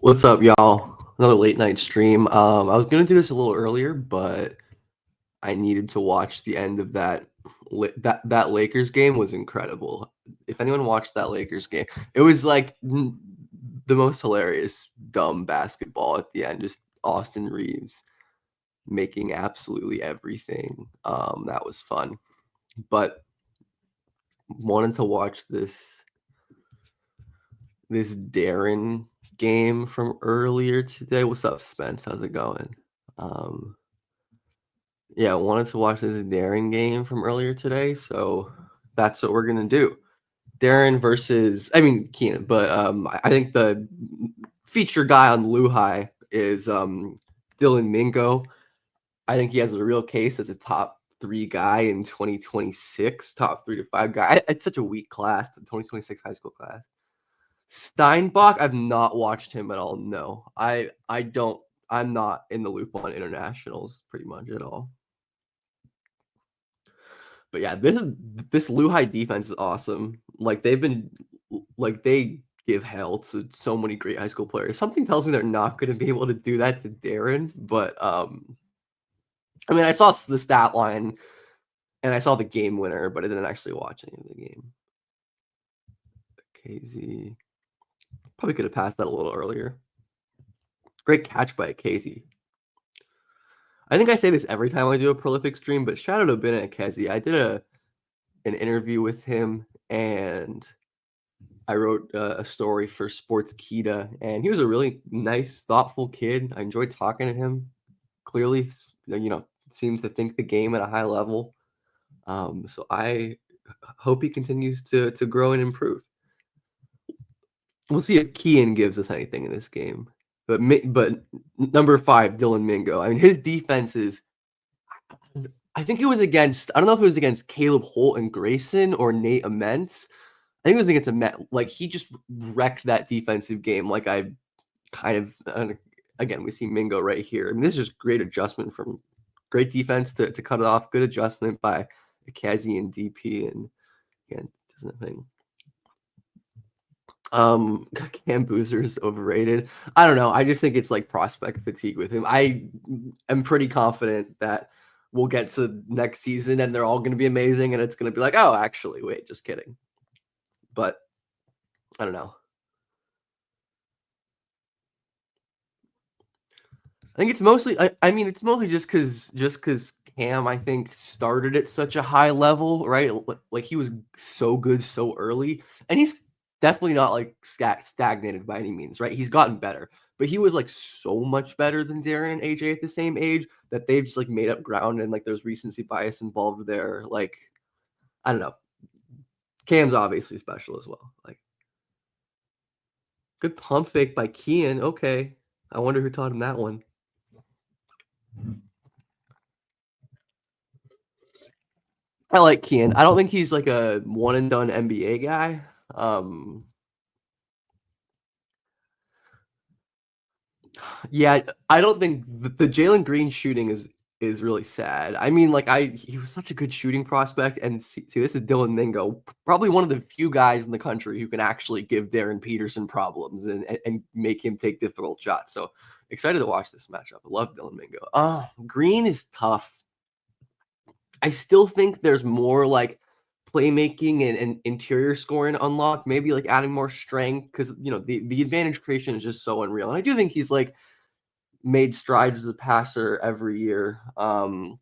What's up, y'all? Another late night stream. I was gonna do this a little earlier, but I needed to watch the end of that Lakers game was incredible. If anyone watched that Lakers game, it was like the most hilarious dumb basketball at the end. Just Austin Reeves making absolutely everything. That was fun. But wanted to watch this Darren game from earlier today. What's up, Spence? How's it going? Um, yeah, I wanted to watch this Darren game from earlier today, so that's what we're gonna do. Darren versus, I mean Keenan, but I think the feature guy on luhi is Dylan Mingo. I think he has a real case as a top three guy in 2026, top 3 to 5 guy. It's such a weak class, the 2026 high school class. Steinbach, I've not watched him at all. No, I don't. I'm not in the loop on internationals pretty much at all. But yeah, this Luhi defense is awesome. Like they give hell to so many great high school players. Something tells me they're not going to be able to do that to Darren. But I mean, I saw the stat line and I saw the game winner, but I didn't actually watch any of the game. KZ probably could have passed that a little earlier. Great catch by Casey. I think I say this every time I do a prolific stream, but shout out to Ben and Kezi. I did an interview with him, and I wrote a story for Sports Kita, and he was a really nice, thoughtful kid. I enjoyed talking to him. Clearly, seems to think the game at a high level. So I hope he continues to grow and improve. We'll see if Kian gives us anything in this game. But number 5, Dylan Mingo. I mean, his defense is. I think it was against. I don't know if it was against Caleb Holt and Grayson or Nate Aments. I think it was against Amet. Like he just wrecked that defensive game. Like I kind of again we see Mingo right here. I mean, this is just great adjustment from great defense to cut it off. Good adjustment by Kazi and DP and again doesn't thing. Cam Boozer is overrated. I don't know. I just think it's like prospect fatigue with him. I am pretty confident that we'll get to next season and they're all going to be amazing and it's going to be like, oh, actually, wait, just kidding. But I don't know. I think it's mostly. I mean, it's mostly just because Cam, I think, started at such a high level, right? Like he was so good so early, and he's definitely not like stagnated by any means, right? He's gotten better, but he was like so much better than Darren and AJ at the same age that they've just like made up ground, and like there's recency bias involved there. Like I don't know. Cam's obviously special as well. Like good pump fake by Kian. Okay, I wonder who taught him that one. I like Kian. I don't think he's like a one and done NBA guy. Yeah, I don't think the Jalen Green shooting is really sad. I mean, like he was such a good shooting prospect, and see, this is Dylan Mingo, probably one of the few guys in the country who can actually give Darren Peterson problems and make him take difficult shots. So excited to watch this matchup. I love Dylan Mingo. Green is tough. I still think there's more like playmaking and interior scoring unlocked, maybe like adding more strength because the advantage creation is just so unreal. And I do think he's like made strides as a passer every year. But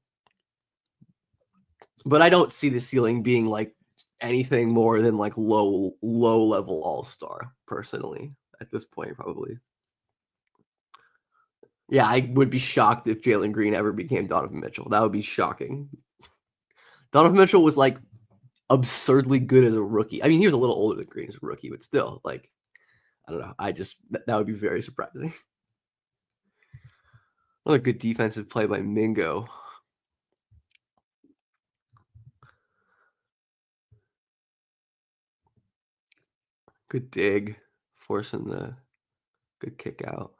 I don't see the ceiling being like anything more than like low level all-star personally at this point, probably. Yeah, I would be shocked if Jalen Green ever became Donovan Mitchell. That would be shocking. Donovan Mitchell was like absurdly good as a rookie. I mean, he was a little older than Green as a rookie, but still, like, I don't know. That would be very surprising. Another good defensive play by Mingo. Good dig, forcing the good kick out.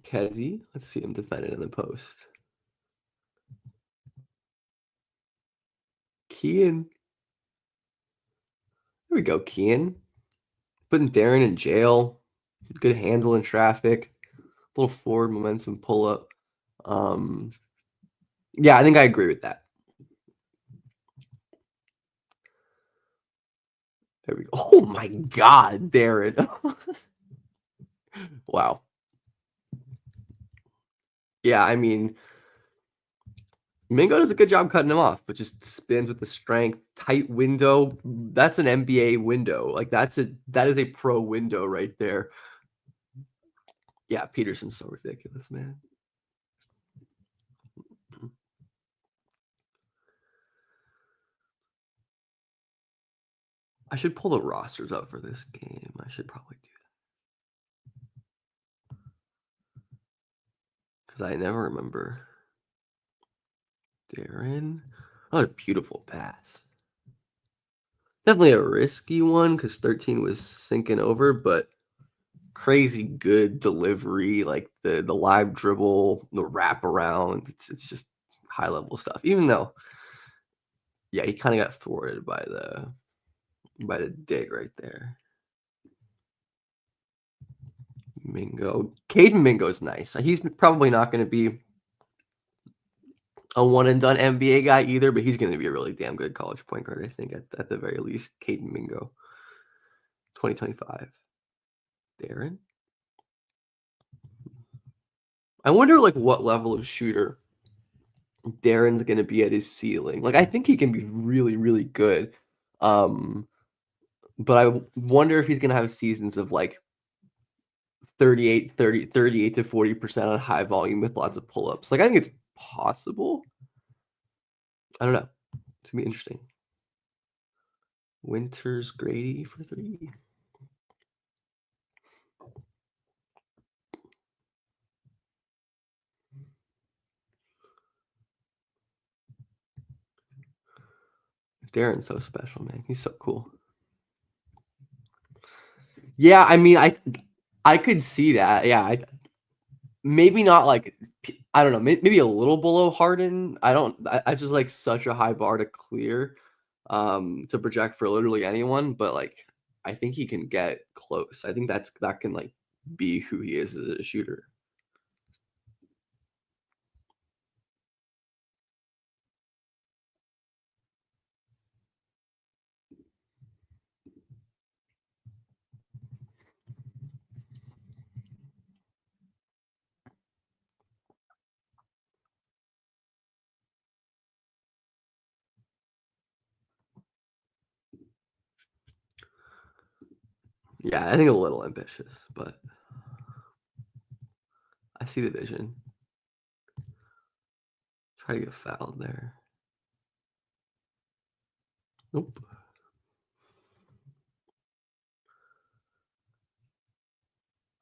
Kezi, let's see him defended in the post. Kian. There we go, Kian. Putting Darren in jail. Good handle in traffic. Little forward momentum pull up. Um, yeah, I think I agree with that. There we go. Oh my God, Darren. Wow. Yeah, I mean, Mingo does a good job cutting him off, but just spins with the strength, tight window. That's an NBA window. Like that is a pro window right there. Yeah, Peterson's so ridiculous, man. I should pull the rosters up for this game. I should probably do that because I never remember. Darren, oh, a beautiful pass. Definitely a risky one because 13 was sinking over, but crazy good delivery, like the live dribble, the wraparound. It's just high level stuff. Even though, yeah, he kind of got thwarted by the dig right there. Mingo, Caden Mingo is nice. He's probably not going to be a one and done NBA guy either, but he's going to be a really damn good college point guard. I think at the very least, Caden Mingo, 2025. Darren, I wonder like what level of shooter Darren's going to be at his ceiling. Like I think he can be really really good. Um but I wonder if he's going to have seasons of like 38 to 40% on high volume with lots of pull-ups. Like I think it's possible. I don't know. It's going to be interesting. Winters Grady for 3. Darren's so special, man. He's so cool. Yeah, I mean, I could see that. Yeah, maybe not like I don't know, maybe a little below Harden. I just like such a high bar to clear, to project for literally anyone. But like, I think he can get close. I think that can like be who he is as a shooter. Yeah, I think a little ambitious, but I see the vision. Try to get fouled there. Nope.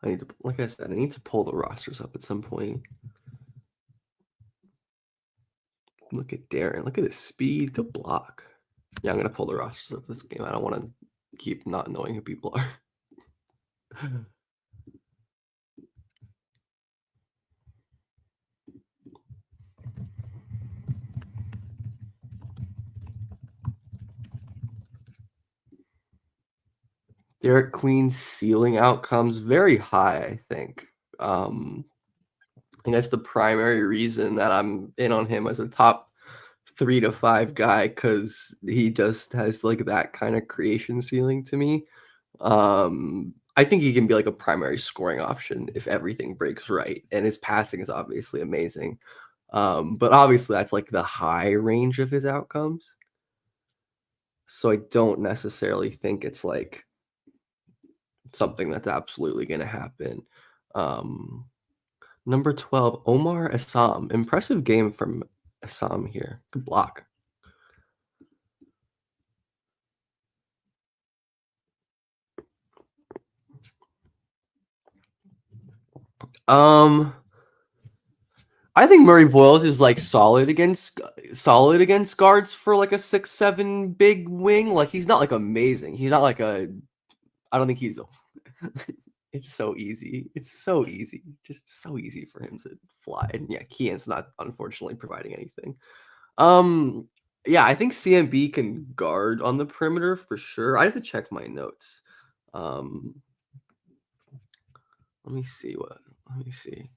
I need to, like I said, I need to pull the rosters up at some point. Look at Darren. Look at his speed. Good block. Yeah, I'm gonna pull the rosters up this game. I don't want to keep not knowing who people are. Derek Queen's ceiling outcomes very high, I think. I think that's the primary reason that I'm in on him as a top 3 to 5 guy because he just has like that kind of creation ceiling to me. I think he can be like a primary scoring option if everything breaks right, and his passing is obviously amazing. But obviously that's like the high range of his outcomes. So I don't necessarily think it's like something that's absolutely going to happen. Um, Number 12, Omar Assam. Impressive game from Assam here. Good block. Um, I think Murray Boyles is like solid against guards for like a 6'7" big wing. Like he's not like amazing. He's not like a. I don't think he's. It's so easy. It's so easy. Just so easy for him to fly. And yeah, Kian's not unfortunately providing anything. Um, Yeah, I think CMB can guard on the perimeter for sure. I have to check my notes. Um, let me see what. Let me see.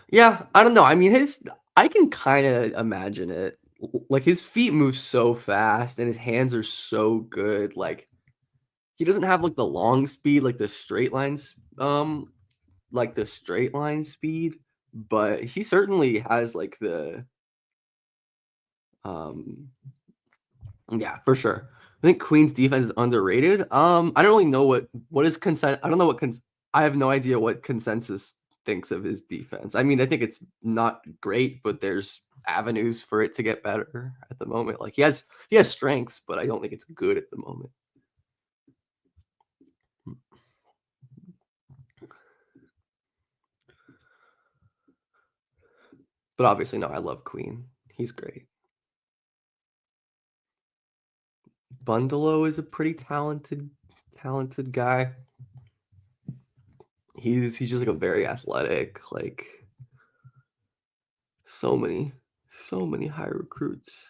Yeah, I don't know. I mean, his I can kind of imagine it. Like his feet move so fast and his hands are so good. Like he doesn't have like the long speed, like the straight line speed, but he certainly has like the um yeah, for sure. I think Queen's defense is underrated. I don't really know what is consent. I don't know what I have no idea what consensus thinks of his defense. I mean, I think it's not great, but there's avenues for it to get better at the moment. Like he has strengths, but I don't think it's good at the moment. But obviously, no, I love Queen. He's great. Bundalo is a pretty talented guy. He's just like a very athletic, like so many so many high recruits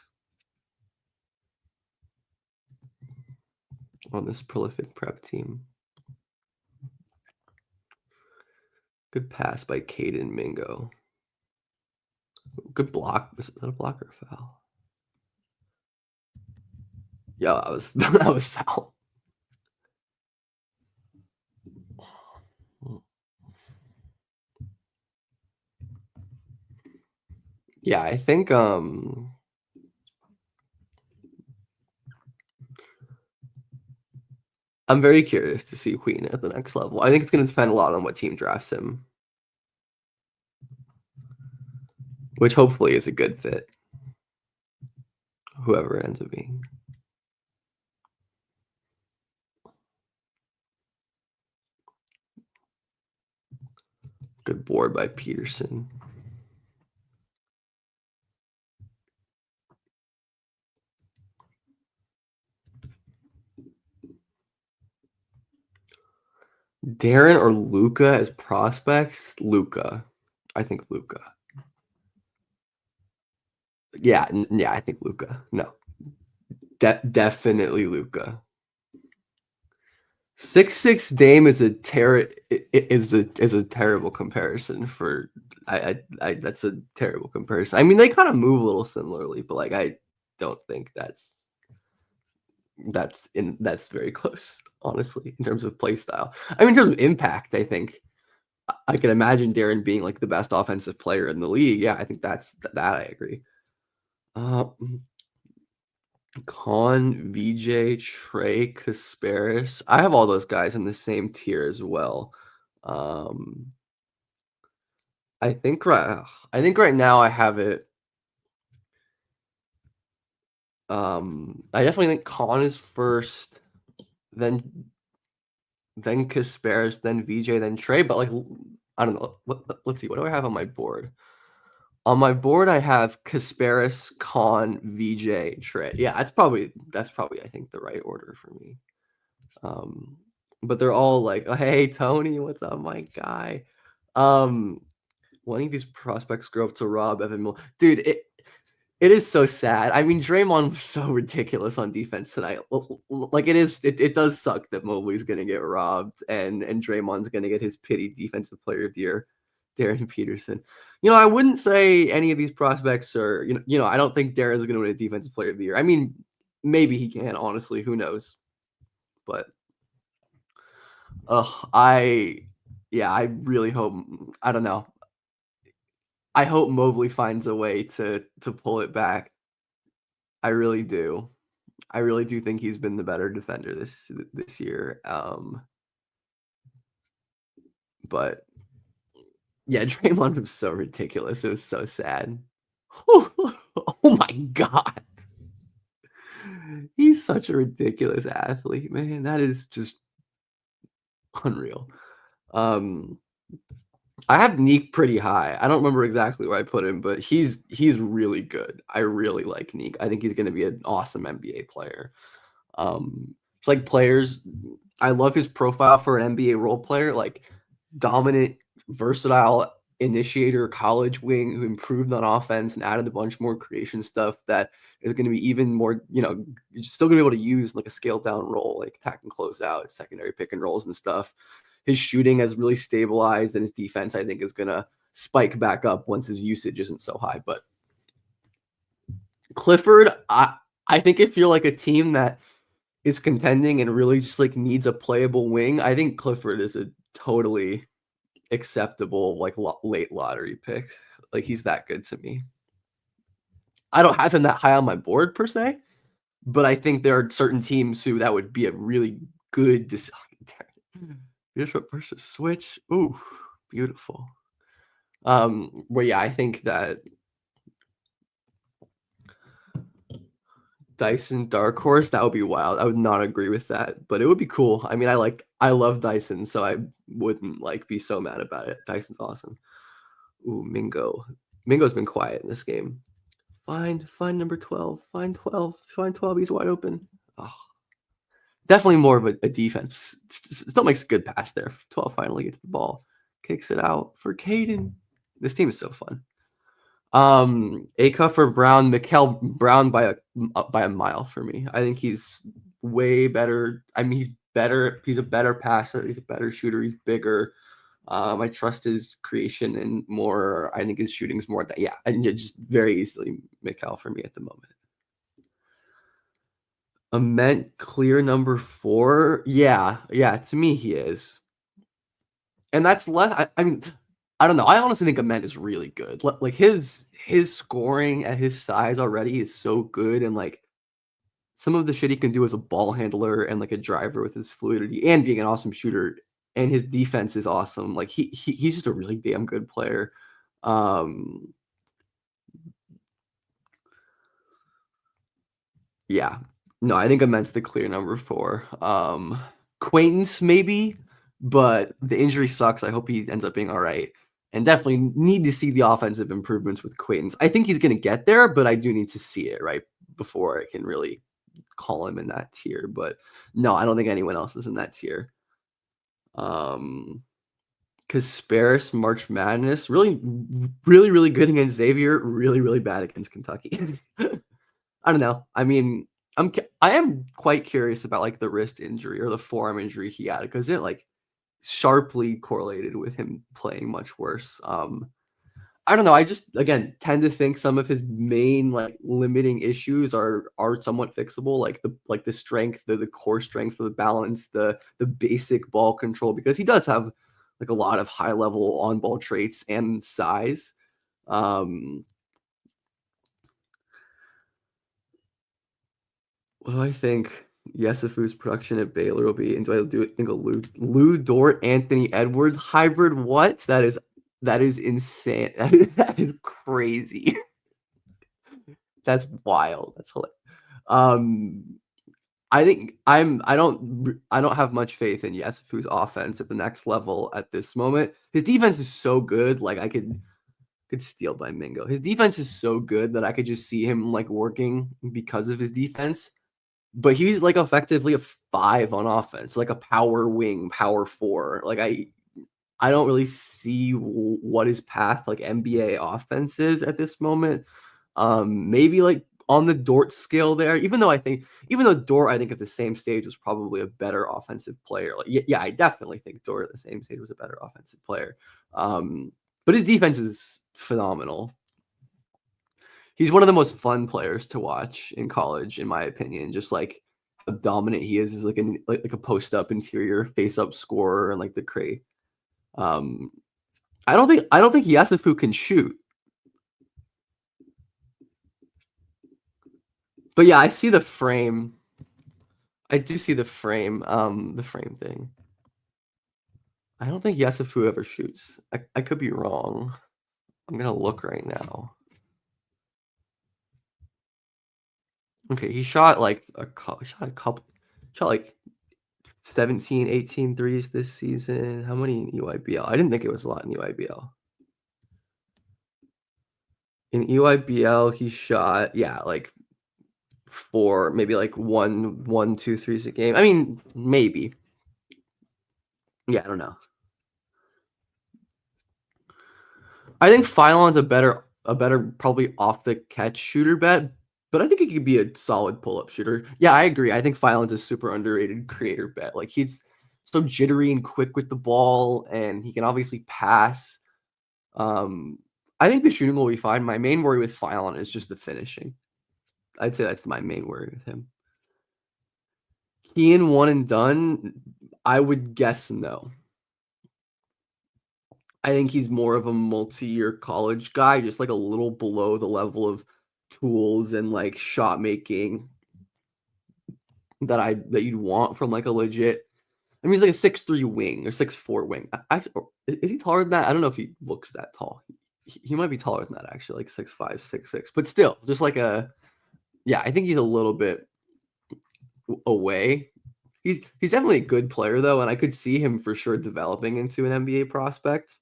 on this prolific prep team. Good pass by Caden Mingo. Good block. Was that a block or a foul? Yeah, that was that was foul. Yeah, I think I'm very curious to see Queen at the next level. I think it's going to depend a lot on what team drafts him, which hopefully is a good fit, whoever it ends up being. Good board by Peterson. Darren or Luca as prospects? Luca. I think Luca. Yeah, yeah, I think Luca. No, definitely Luca. 6'6" Dame is a terrible comparison for I that's a terrible comparison. I mean, they kind of move a little similarly, but like I don't think that's very close, honestly, in terms of play style. I mean, in terms of impact, I think I can imagine Darren being like the best offensive player in the league. Yeah, I think that I agree. Uh, Con, VJ, Trey, Kasparis. I have all those guys in the same tier as well. Um, I think right now I have it. I definitely think Con is first, then Kasparis, then VJ, then Trey. But like I don't know. Let's see. What do I have on my board? On my board, I have Kasparis, Con, VJ, Trey. Yeah, that's probably I think the right order for me. Um, but they're all like, "Oh, hey, Tony, what's up, my guy?" Um, One of these prospects grow up to rob Evan Moore. Dude, it is so sad. I mean, Draymond was so ridiculous on defense tonight. Like it does suck that Mobley's gonna get robbed and Draymond's gonna get his pity defensive player of the year, Darren Peterson. I wouldn't say any of these prospects are, I don't think Darren's gonna win a defensive player of the year. I mean, maybe he can, honestly, who knows? But I yeah, I really hope I don't know. I hope Mobley finds a way to pull it back. I really do. I really do think he's been the better defender this year. But yeah, Draymond was so ridiculous. It was so sad. Oh my god. He's such a ridiculous athlete, man. That is just unreal. Um, I have Neek pretty high. I don't remember exactly where I put him, but he's really good. I really like Neek. I think he's going to be an awesome NBA player. It's like players. I love his profile for an NBA role player. Like dominant, versatile initiator college wing who improved on offense and added a bunch more creation stuff that is going to be even more, you're still going to be able to use like a scaled down role, like attack and close out, secondary pick and rolls and stuff. His shooting has really stabilized, and his defense, I think, is going to spike back up once his usage isn't so high. But Clifford, I think if you're like a team that is contending and really just like needs a playable wing, I think Clifford is a totally acceptable like late lottery pick. Like he's that good to me. I don't have him that high on my board per se, but I think there are certain teams who that would be a really good Bishop versus Switch. Ooh, beautiful. Well, yeah, I think that Dyson Dark Horse, that would be wild. I would not agree with that, but it would be cool. I mean, I love Dyson, so I wouldn't like be so mad about it. Dyson's awesome. Ooh, Mingo. Mingo's been quiet in this game. Find number 12. Find 12. Find 12. He's wide open. Oh, definitely more of a defense. Still makes a good pass there. 12 finally gets the ball. Kicks it out for Caden. This team is so fun. A for Brown, Mikal Brown by a mile for me. I think he's way better. I mean, he's better. He's a better passer. He's a better shooter. He's bigger. I trust his creation and more. I think his shooting's more. Yeah, and just very easily Mikal for me at the moment. Ament clear number 4. Yeah. To me, he is. And that's less. I mean, I don't know. I honestly think Ament is really good. Like his scoring at his size already is so good, and like some of the shit he can do as a ball handler and like a driver with his fluidity and being an awesome shooter, and his defense is awesome. Like he's just a really damn good player. Yeah. No, I think Ament's the clear number 4. Quaintance maybe, but the injury sucks. I hope he ends up being all right. And definitely need to see the offensive improvements with Quaintance. I think he's going to get there, but I do need to see it right before I can really call him in that tier. But no, I don't think anyone else is in that tier. Kasparis March Madness, really, really, really good against Xavier. Really, really bad against Kentucky. I don't know. I mean, I am quite curious about like the wrist injury or the forearm injury he had, because it like sharply correlated with him playing much worse. I don't know. I just again tend to think some of his main like limiting issues are somewhat fixable, like the strength, the core strength, the balance, the basic ball control, because he does have like a lot of high level on ball traits and size. What do I think Yesufu's production at Baylor will be? And do I think a Lou Dort, Anthony Edwards hybrid? What? That is insane. That is crazy. That's wild. That's hilarious. I think I don't have much faith in Yesufu's offense at the next level at this moment. His defense is so good. Like I could steal by Mingo. His defense is so good that I could just see him like working because of his defense. But he's like effectively a 5 on offense, like a power wing, power 4. Like I don't really see what his path like NBA offense is at this moment. Maybe like on the Dort scale there, even though Dort, I think at the same stage was probably a better offensive player. Like yeah, I definitely think Dort at the same stage was a better offensive player. But his defense is phenomenal. He's one of the most fun players to watch in college, in my opinion. Just like how dominant he is like a post up interior face up scorer and like the crate. I don't think Yasufu can shoot. But yeah, I see the frame. I do see the frame thing. I don't think Yasufu ever shoots. I could be wrong. I'm gonna look right now. Okay, he shot like shot like 17, 18 threes this season. How many in EYBL? I didn't think it was a lot in EYBL. In EYBL, he shot, like 4, maybe like 1, 2 threes a game. I mean, maybe. Yeah, I don't know. I think Phylon's a better probably off the catch shooter bet, but I think he could be a solid pull-up shooter. Yeah, I agree. I think Phylon's a super underrated creator bet. Like he's so jittery and quick with the ball, and he can obviously pass. Um, I think the shooting will be fine. My main worry with Phylon is just the finishing. I'd say that's my main worry with him. Ian one and done, I would guess no. I think he's more of a multi-year college guy, just like a little below the level of tools and like shot making that you'd want from like a legit. I mean, he's like a 6'3" wing or 6'4" wing. Is he taller than that? I don't know if he looks that tall. He might be taller than that actually, like 6'5", 6'6". But still, just like a yeah. I think he's a little bit away. He's definitely a good player though, and I could see him for sure developing into an NBA prospect.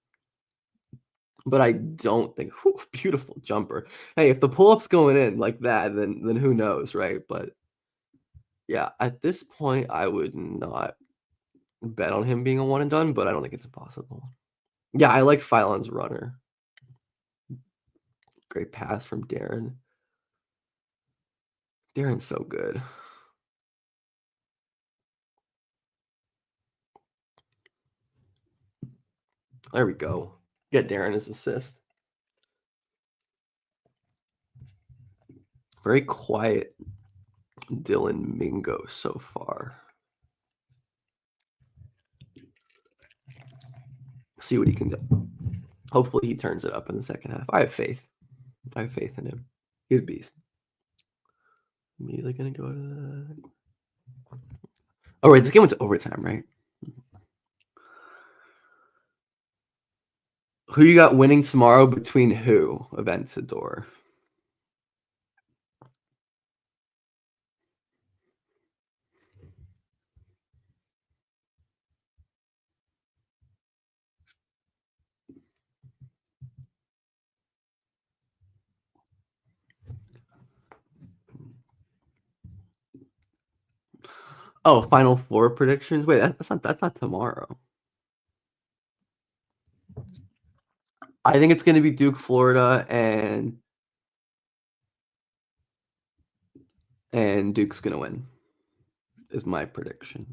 But I don't think whew, beautiful jumper. Hey, if the pull-up's going in like that, then who knows, right? But yeah, at this point, I would not bet on him being a one and done, but I don't think it's impossible. Yeah, I like Phylon's runner. Great pass from Darren. Darren's so good. There we go. Get Darren his assist. Very quiet Dylan Mingo so far. See what he can do. Hopefully he turns it up in the second half. I have faith. I have faith in him. He's a beast. Immediately gonna go to the. Oh wait, this game went to overtime, right? Who you got winning tomorrow between who? Aventador. Oh, Final Four predictions. Wait, that's not tomorrow. I think it's going to be Duke, Florida, and Duke's going to win. Is my prediction.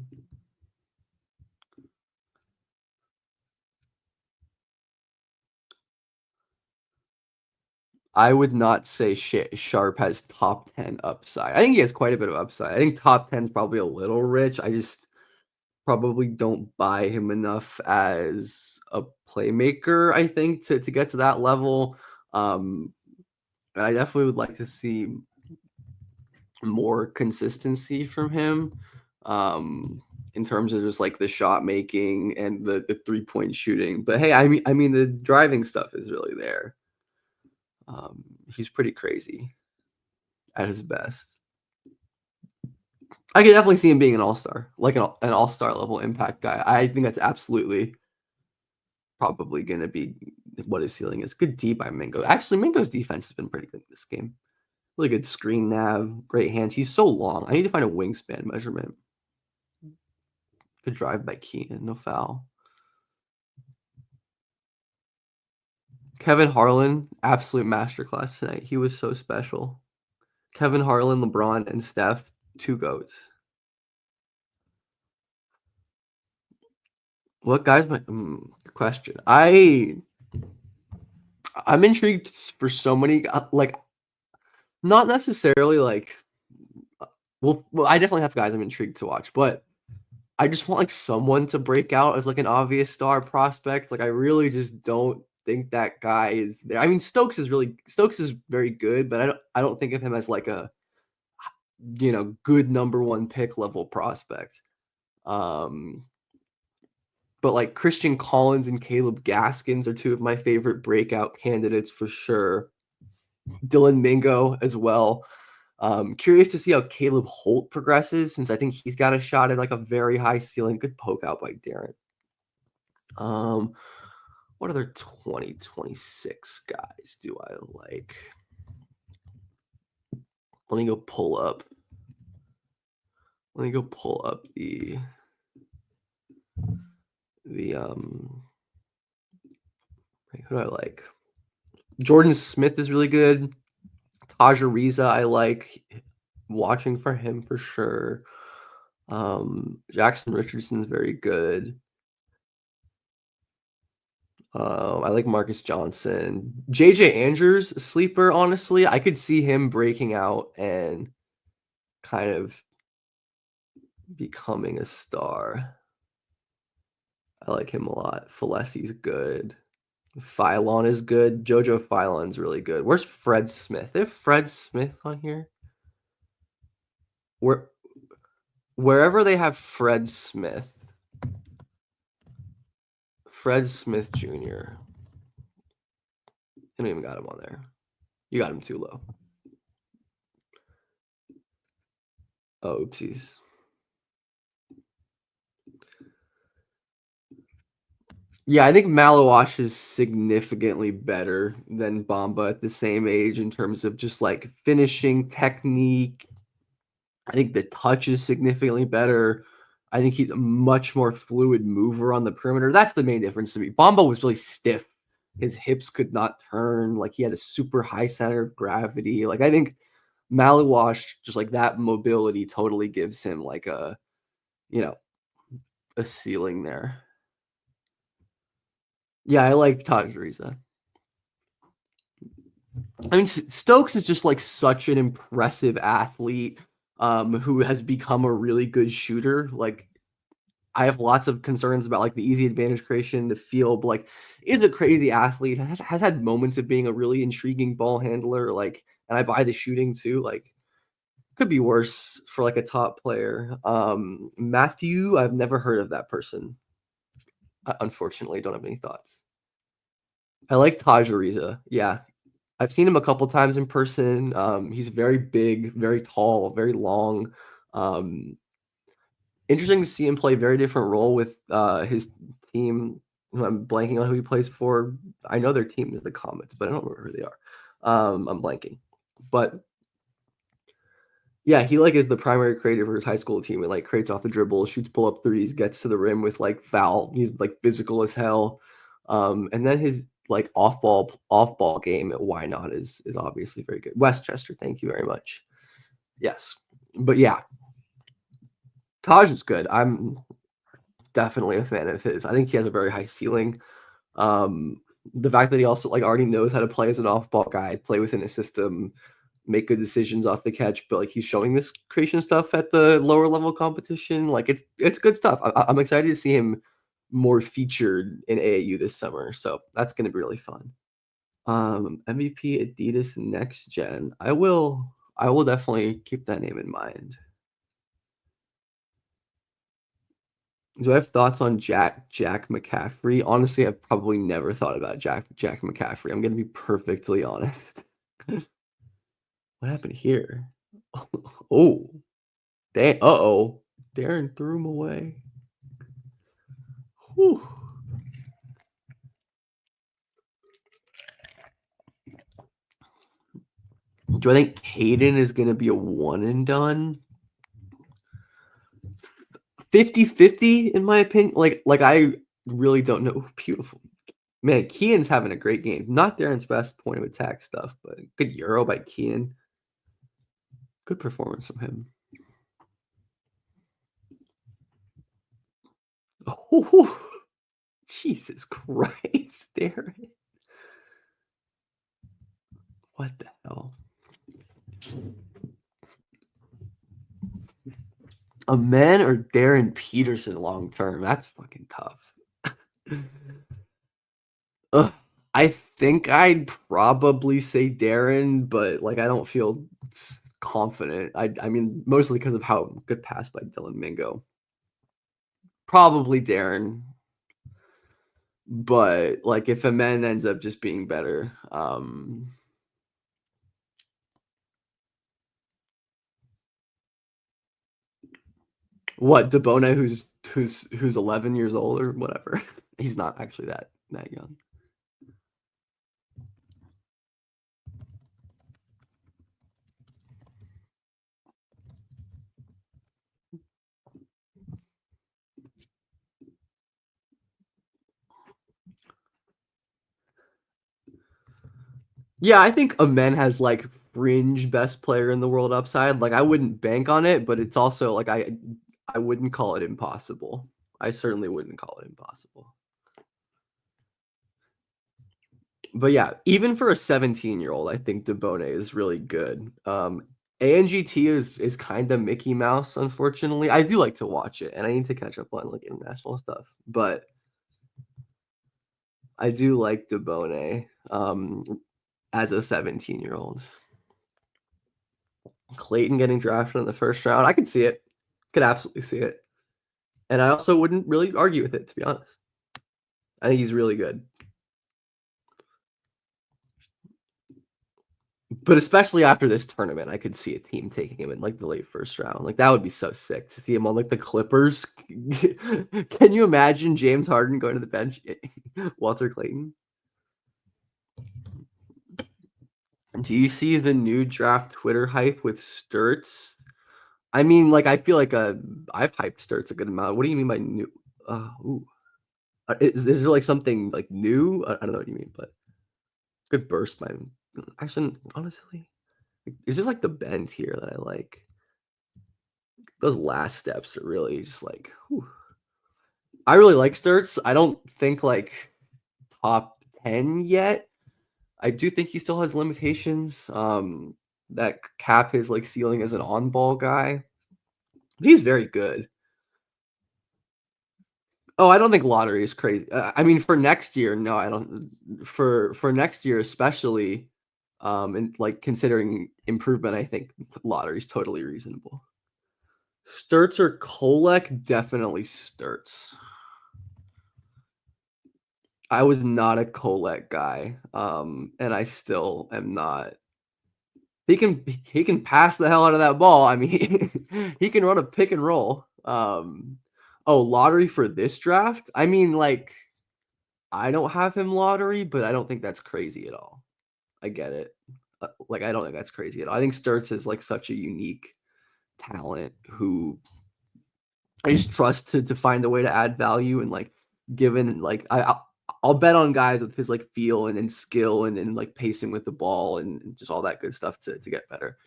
I would not say Sharp has top 10 upside. I think he has quite a bit of upside. I think top 10 is probably a little rich. I just probably don't buy him enough as a playmaker, I think, to get to that level. I definitely would like to see more consistency from him in terms of just like the shot making and the 3-point shooting. But hey, I mean the driving stuff is really there. He's pretty crazy at his best. I could definitely see him being an all-star, like an all-star level impact guy. I think that's absolutely probably going to be what his ceiling is. Good D by Mingo. Actually, Mingo's defense has been pretty good this game. Really good screen nav, great hands. He's so long. I need to find a wingspan measurement. Good drive by Keenan, no foul. Kevin Harlan, absolute masterclass tonight. He was so special. Kevin Harlan, LeBron, and Steph, two goats. What guys? My question. I'm intrigued for so many. Like, not necessarily like. Well, I definitely have guys I'm intrigued to watch, but I just want like someone to break out as like an obvious star prospect. Like, I really just don't think that guy is there. I mean, Stokes is very good, but I don't think of him as like a good number one pick level prospect. Um, but like Christian Collins and Caleb Gaskins are two of my favorite breakout candidates for sure. Dylan Mingo as well. Curious to see how Caleb Holt progresses since I think he's got a shot at like a very high ceiling. Good poke out by Darren. What other 2026 guys do I like? Let me go pull up. Let me go pull up the who do I like? Jordan Smith is really good. Taja Riza, I like watching for him for sure. Jackson Richardson's very good. I like Marcus Johnson. JJ Andrews, sleeper, honestly. I could see him breaking out and kind of becoming a star. I like him a lot. Falesi's good. Phylon is good. Jojo Phylon's really good. Where's Fred Smith? Is Fred Smith on here? Where wherever they have Fred Smith Jr. I don't even got him on there. You got him too low. Oh, oopsies. Yeah, I think Malawash is significantly better than Bamba at the same age in terms of just like finishing technique. I think the touch is significantly better. I think he's a much more fluid mover on the perimeter. That's the main difference to me. Bamba was really stiff. His hips could not turn. Like he had a super high center of gravity. Like I think Malawash, just like that mobility totally gives him like you know, a ceiling there. Yeah, I like Taj Riza. I mean, Stokes is just like such an impressive athlete who has become a really good shooter. Like, I have lots of concerns about like the easy advantage creation, the feel, but like, is a crazy athlete. Has had moments of being a really intriguing ball handler. Like, and I buy the shooting too. Like, could be worse for like a top player. Matthew, I've never heard of that person. I unfortunately don't have any thoughts. I like Taj Ariza. Yeah, I've seen him a couple times in person. He's very big, very tall, very long. Um, Interesting to see him play a very different role with his team. I'm blanking on who he plays for. I know their team is the Comets, but I don't remember who they are. I'm blanking. But yeah, he like is the primary creator for his high school team and like creates off the dribble, shoots pull up threes, gets to the rim with like foul. He's like physical as hell. And then his like off ball game at Why Not is obviously very good. Westchester, thank you very much. Yes, but yeah, Taj is good. I'm definitely a fan of his. I think he has a very high ceiling. The fact that he also like already knows how to play as an off ball guy, play within a system, make good decisions off the catch, but like he's showing this creation stuff at the lower level competition. Like it's good stuff. I'm excited to see him more featured in AAU this summer. So that's going to be really fun. MVP Adidas Next Gen. I will definitely keep that name in mind. Do I have thoughts on Jack McCaffrey? Honestly, I've probably never thought about Jack McCaffrey. I'm gonna be perfectly honest. What happened here? Oh, uh-oh. Darren threw him away. Whew. Do I think Hayden is gonna be a one and done? 50-50 in my opinion. Like I really don't know. Beautiful. Man, Kean's having a great game. Not Darren's best point of attack stuff, but good Euro by Kean. Good performance from him. Oh, Jesus Christ, Darren. What the hell? A man or Darren Peterson long term? That's fucking tough. Ugh, I think I'd probably say Darren, but like I don't feel confident. I mean mostly because of how good pass by Dylan Mingo. Probably Darren, but like if a man ends up just being better, what DeBona who's 11 years old or whatever. He's not actually that young. Yeah, I think Amen has like fringe best player in the world upside. Like I wouldn't bank on it, but it's also like I wouldn't call it impossible. I certainly wouldn't call it impossible. But yeah, even for a 17-year-old, I think DeBone is really good. ANGT is kind of Mickey Mouse, unfortunately. I do like to watch it, and I need to catch up on like international stuff. But I do like DeBone as a 17-year-old. Clayton getting drafted in the first round, I could see it. Could absolutely see it. And I also wouldn't really argue with it, to be honest. I think he's really good. But especially after this tournament, I could see a team taking him in like the late first round. Like that would be so sick to see him on like the Clippers. Can you imagine James Harden going to the bench? Walter Clayton. Do you see the new draft Twitter hype with Sturts? I mean, like I feel like I've hyped Sturts a good amount. What do you mean by new? Ooh. Is there like something like new? I don't know what you mean, but good burst by him. Actually, honestly, it's just like the bend here that I like. Those last steps are really just like, whew. I really like Sturts. I don't think like top 10 yet. I do think he still has limitations that cap his like ceiling as an on-ball guy. He's very good. Oh, I don't think lottery is crazy. I mean, for next year, no, I don't. For next year, especially, and like considering improvement, I think lottery is totally reasonable. Sturts or Kolek? Definitely Sturts. I was not a Kolek guy, and I still am not. He can pass the hell out of that ball. I mean, he can run a pick and roll. Oh, lottery for this draft? I mean, like, I don't have him lottery, but I don't think that's crazy at all. I get it. Like, I don't think that's crazy at all. I think Sturts is like such a unique talent who I just trust to find a way to add value and like given like I'll bet on guys with his like feel and skill and like pacing with the ball and just all that good stuff to get better.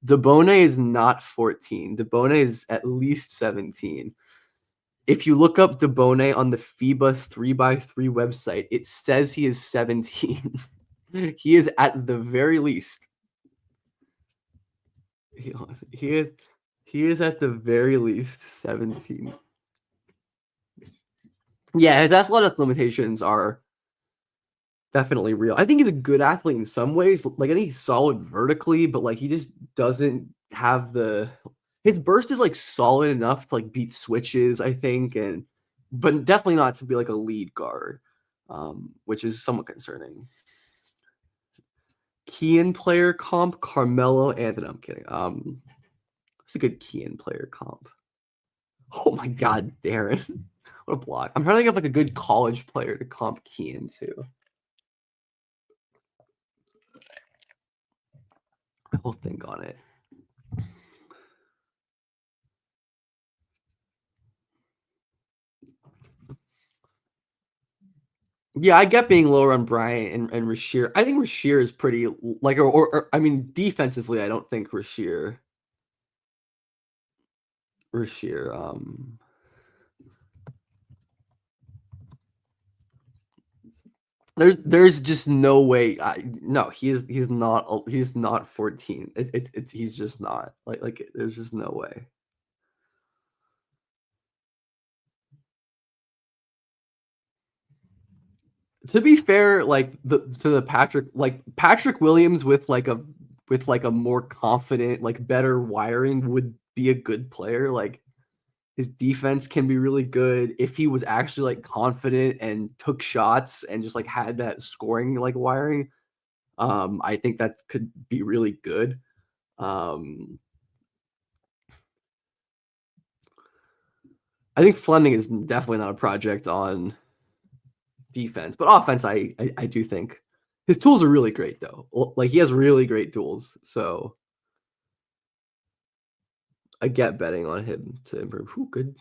DeBone is not 14. DeBone is at least 17. If you look up DeBone on the FIBA 3x3 website, it says he is 17. He is at the very least. He is at the very least 17. Yeah, his athletic limitations are definitely real. I think he's a good athlete in some ways. Like I think he's solid vertically, but like he just doesn't have the his burst is like solid enough to like beat switches, I think, and but definitely not to be like a lead guard, which is somewhat concerning. Key player comp, Carmelo Anthony. I'm kidding. It's a good key player comp. Oh my god, Darren. What a block. I'm trying to think of like a good college player to comp key to. I'll think on it. Yeah, I get being lower on Bryant and Rasheer. I think Rasheer is pretty like, or I mean, defensively, I don't think Rasheer. There's just no way. No, he's not 14. He's just not like. There's just no way. To be fair, like the Patrick Williams with like a more confident, like better wiring would be a good player. Like his defense can be really good if he was actually like confident and took shots and just like had that scoring like wiring. I think that could be really good. I think Fleming is definitely not a project on defense, but offense, I do think his tools are really great though. Like he has really great tools, so I get betting on him to improve. Ooh, good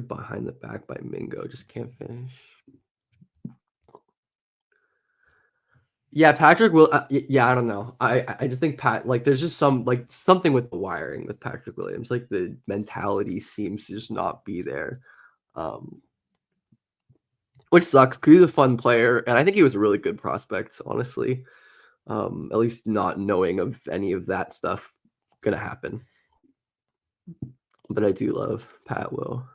behind the back by Mingo. Just can't finish. Yeah, Patrick will. Yeah, I don't know. I just think like there's just something with the wiring with Patrick Williams. Like the mentality seems to just not be there, um, which sucks because he's a fun player, and I think he was a really good prospect. Honestly, at least not knowing of any of that stuff gonna happen. But I do love Pat Will.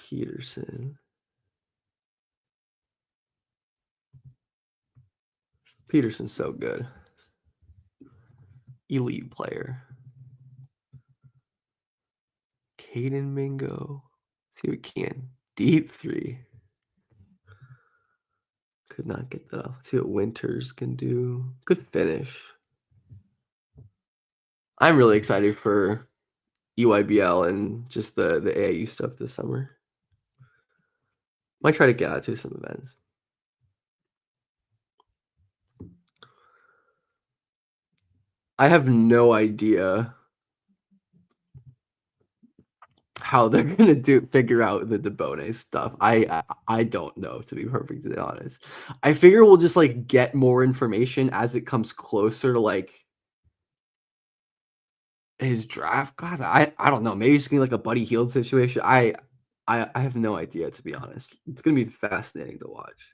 Peterson. Peterson's so good. Elite player. Caden Mingo. See what we can. Deep three. Could not get that off. Let's see what Winters can do. Good finish. I'm really excited for EYBL and just the AAU stuff this summer. Might try to get out to some events. I have no idea how they're gonna figure out the DeBone stuff. I don't know, to be perfectly honest. I figure we'll just like get more information as it comes closer to like his draft class. I don't know. Maybe it's gonna be like a Buddy Hield situation. I have no idea, to be honest. It's gonna be fascinating to watch.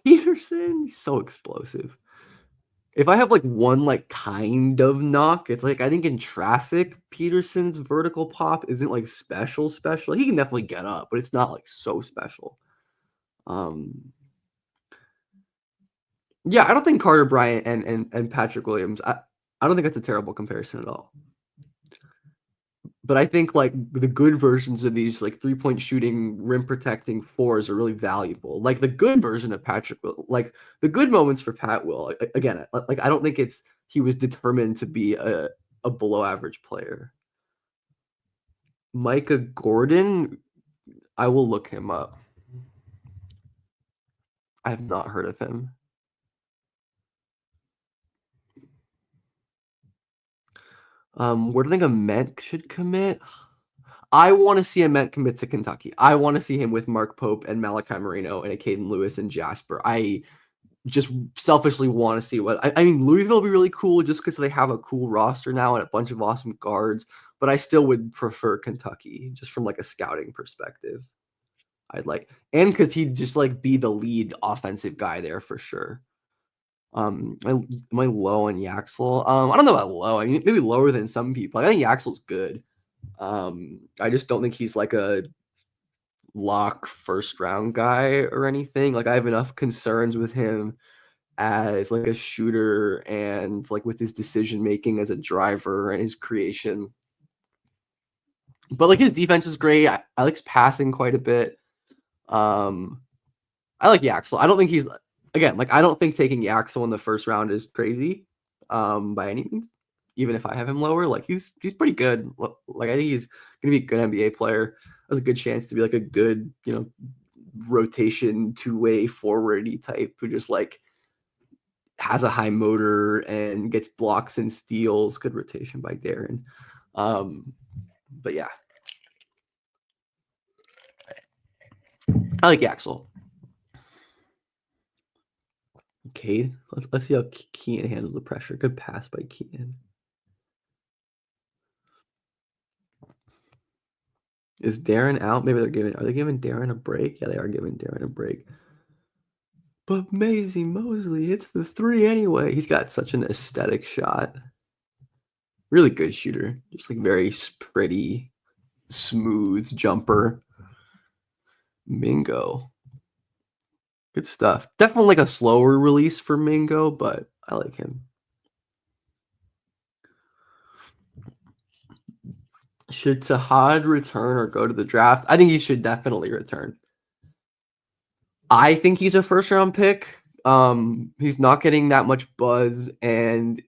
Peterson, he's so explosive. If I have like one like kind of knock, it's like I think in traffic, Peterson's vertical pop isn't like special. He can definitely get up, but it's not like so special. Um yeah, I don't think Carter Bryant and Patrick Williams, I don't think that's a terrible comparison at all. But I think like the good versions of these like 3-point shooting, rim protecting fours are really valuable. Like the good version of Patrick Will, like the good moments for Pat Will. Again, like I don't think it's he was determined to be a below average player. Micah Gordon, I will look him up. I have not heard of him. Where do I think a Met should commit? I want to see a Met commit to Kentucky. I want to see him with Mark Pope and Malachi Marino and a Caden Lewis and Jasper. I just selfishly want to see what I mean. Louisville will be really cool just because they have a cool roster now and a bunch of awesome guards. But I still would prefer Kentucky just from like a scouting perspective. I'd like and because he'd just like be the lead offensive guy there for sure. Am I low on Yaxel? I don't know about low. I mean, maybe lower than some people. I think Yaxel's good. I just don't think he's like a lock first round guy or anything. Like I have enough concerns with him as like a shooter and like with his decision making as a driver and his creation. But like his defense is great. I like his passing quite a bit. I like Yaxel. I don't think he's again like I don't think taking Yaxel in the first round is crazy by any means. Even if I have him lower, like he's pretty good. Like I think he's gonna be a good NBA player. Has a good chance to be like a good rotation two-way forwardy type who just like has a high motor and gets blocks and steals. Good rotation by Darren. But yeah, I like Axel. Cade. Let's see how Kean handles the pressure. Good pass by Kean. Is Darren out? Maybe are they giving Darren a break? Yeah, they are giving Darren a break. But Maisie Mosley hits the three anyway. He's got such an aesthetic shot. Really good shooter. Just like very pretty, smooth jumper. Mingo. Good stuff. Definitely like a slower release for Mingo, but I like him. Should Tahad return or go to the draft? I think he should definitely return. I think he's a first round pick. He's not getting that much buzz, and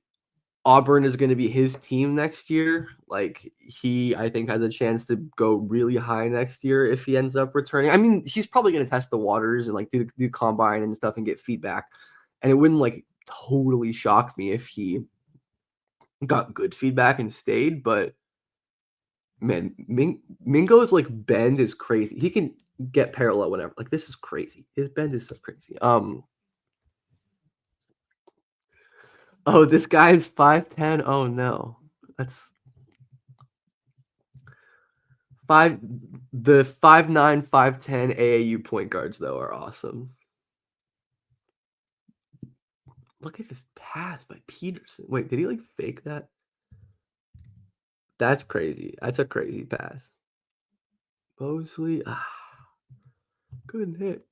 Auburn is going to be his team next year. Like he, I think, has a chance to go really high next year if he ends up returning. I mean, he's probably going to test the waters and like do combine and stuff and get feedback. And it wouldn't like totally shock me if he got good feedback and stayed, but man, Mingo's like bend is crazy. He can get parallel whenever. Like this is crazy. His bend is so crazy. Oh, this guy's 5'10". Oh no. That's five the 5'9", 5'10" AAU point guards though are awesome. Look at this pass by Peterson. Wait, did he like fake that? That's crazy. That's a crazy pass. Mosley, good hit.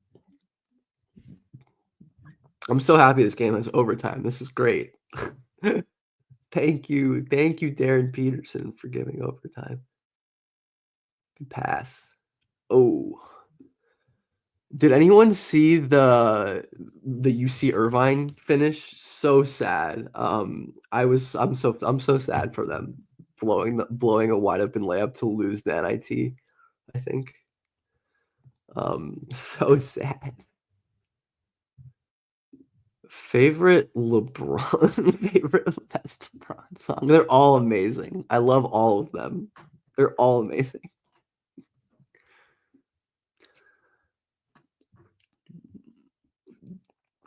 I'm so happy this game has overtime. This is great. Thank you, Darren Peterson, for giving overtime. Good pass. Oh, did anyone see the UC Irvine finish? So sad. I'm so sad for them blowing a wide open layup to lose the NIT. I think. So sad. Favorite LeBron, favorite best LeBron song. They're all amazing. I love all of them. They're all amazing.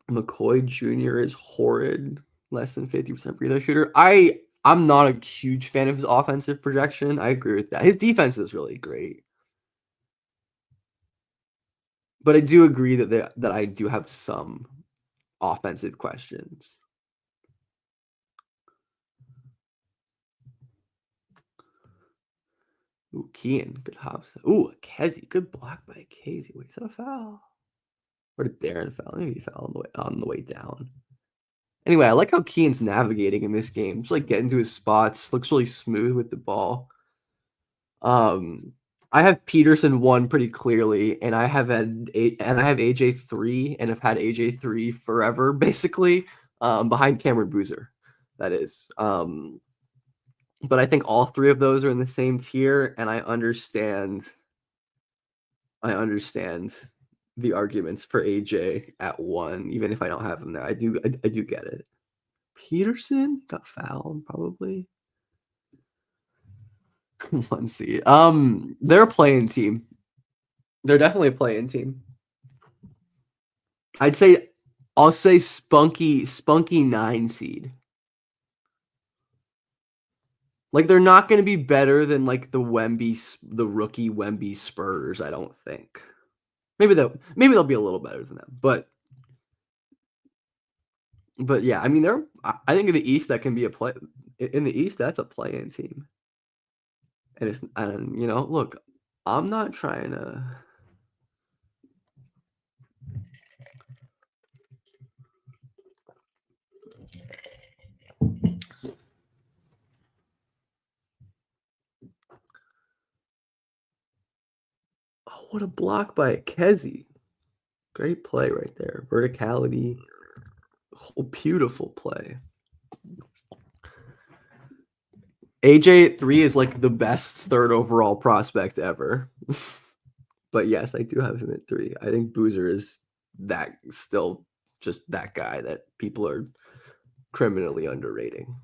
McCoy Jr. is horrid. Less than 50% free throw shooter. I'm not a huge fan of his offensive projection. I agree with that. His defense is really great. But I do agree that I do have some offensive questions. Ooh, Kean, good hops. Ooh, Kesey, good block by Kesey. Wait, is that a foul? Or did Darren foul? Maybe he fell on the way down. Anyway, I like how Kean's navigating in this game. Just like getting to his spots. Looks really smooth with the ball. I have Peterson 1 pretty clearly, and I have AJ 3, and have had AJ 3 forever, basically, behind Cameron Boozer. That is. But I think all three of those are in the same tier, and I understand the arguments for AJ at 1, even if I don't have him there. I do get it. Peterson got fouled, probably. 1 seed. They're a playing team. They're definitely a playing team. I'll say spunky 9 seed. Like they're not going to be better than like the rookie Wemby Spurs, I don't think. Maybe they'll be a little better than them, but yeah, I mean I think in the East that can be in the East that's a play-in team. And look, I'm not trying to. Oh, what a block by Kesey. Great play right there. Verticality. Oh, beautiful play. AJ at 3 is like the best third overall prospect ever. But yes, I do have him at 3. I think Boozer is still just that guy that people are criminally underrating.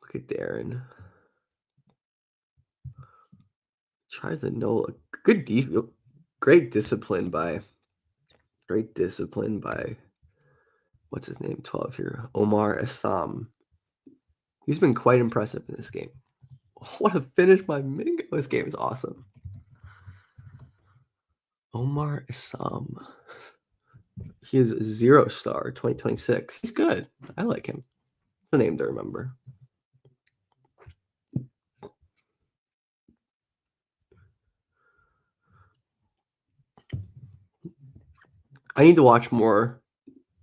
Look at Darren. Tries to know good great discipline by what's his name? 12 here. Omar Assam. He's been quite impressive in this game. What a finish by Mingo. This game is awesome. Omar Assam. He is 0-star 2026. He's good. I like him. It's a name to remember. I need to watch more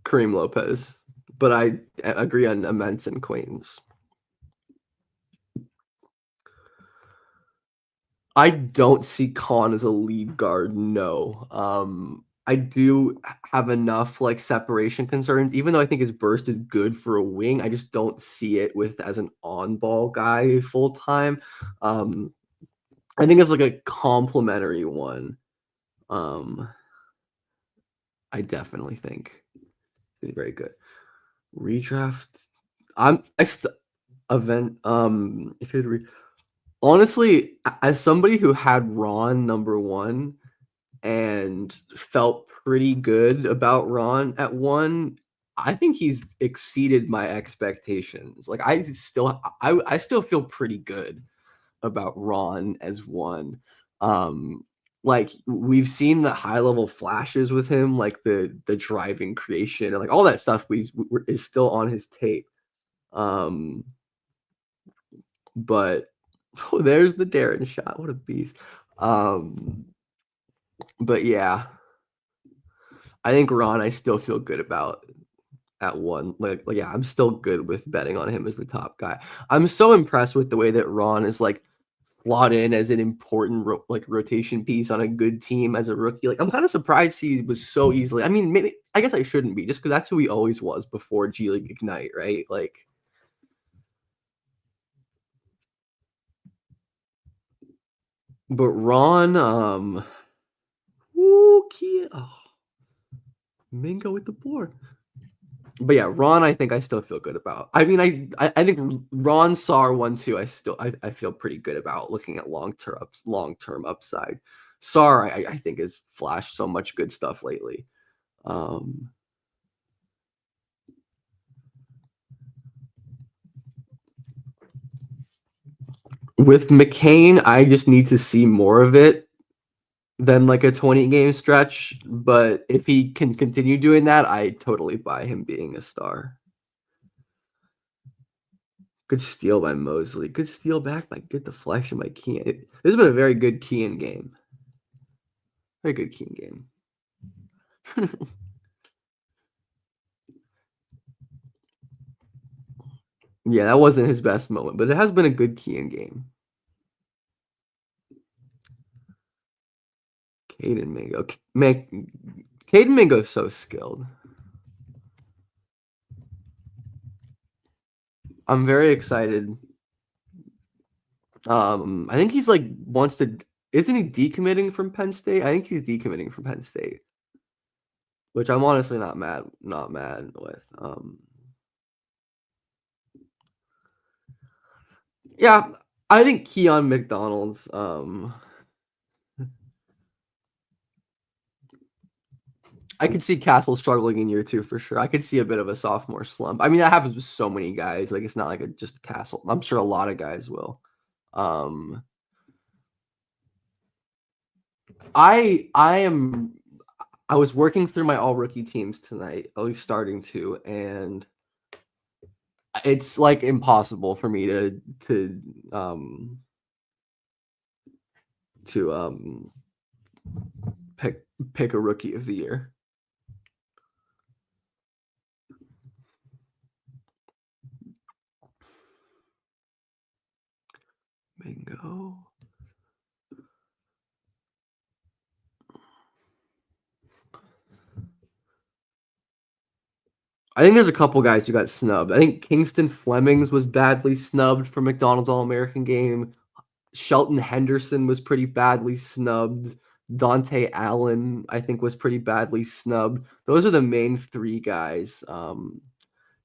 Kareem Lopez, but I agree on Immense and Quaintance. I don't see Khan as a lead guard, no. I do have enough like separation concerns, even though I think his burst is good for a wing. I just don't see it as an on-ball guy full time. I think it's like a complementary one. I definitely think he's very good. Redraft. I still event. If you honestly, as somebody who had Ron number one and felt pretty good about Ron at one, I think he's exceeded my expectations. Like I still feel pretty good about Ron as one. Like we've seen the high level flashes with him, like the driving creation and like all that stuff is still on his tape. Um, but oh, there's the Darren shot. What a beast. Um, but yeah, I think Ron, I still feel good about at one. Like yeah, I'm still good with betting on him as the top guy. I'm so impressed with the way that Ron is like slot in as an important like rotation piece on a good team as a rookie. Like I'm kind of surprised he was so easily. I mean, maybe I guess I shouldn't be just because that's who he always was before G League Ignite, right? Like, but Ron, oh, Mingo with the board. But yeah, Ron, I think I still feel good about. I mean, I think Ron Sar one too. I feel pretty good about looking at long term upside. Sar, I think has flashed so much good stuff lately. Um, with McCain, I just need to see more of it than like a 20 game stretch. But if he can continue doing that, I totally buy him being a star. Good steal by Mosley. Good steal back by good deflection by Kean. This has been a very good Kean game. Very good Kean game. Yeah, that wasn't his best moment, but it has been a good Kean game. Caden Mingo. Man, Caden Mingo is so skilled. I'm very excited. I think he's like wants to. Isn't he decommitting from Penn State? I think he's decommitting from Penn State, which I'm honestly not mad with. Yeah, I think Keon McDonald's. I could see Castle struggling in year two for sure. I could see a bit of a sophomore slump. I mean, that happens with so many guys. Like it's not like just Castle. I'm sure a lot of guys will. Um, I was working through my all rookie teams tonight, at least starting to, and it's like impossible for me um to pick pick a rookie of the year. Mingo. I think there's a couple guys who got snubbed. I think Kingston Flemings was badly snubbed for McDonald's All American game. Shelton Henderson was pretty badly snubbed. Dante Allen, I think, was pretty badly snubbed. Those are the main three guys.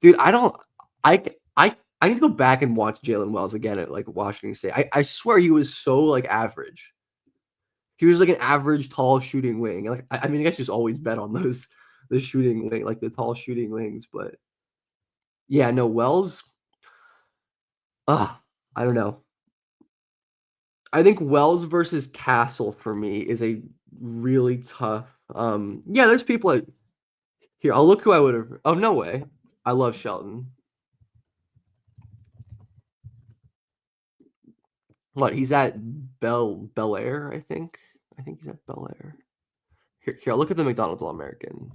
Dude, I don't. I need to go back and watch Jalen Wells again at like Washington State. I swear he was so like average. He was like an average tall shooting wing. Like I mean, I guess just always bet on those the shooting wing, like the tall shooting wings. But yeah, no Wells. I don't know. I think Wells versus Castle for me is a really tough. Yeah, there's people here. I'll look who I would have. Oh no way! I love Shelton. What he's at Bel Air, I think. I think he's at Bel Air. Here, I'll look at the McDonald's All American.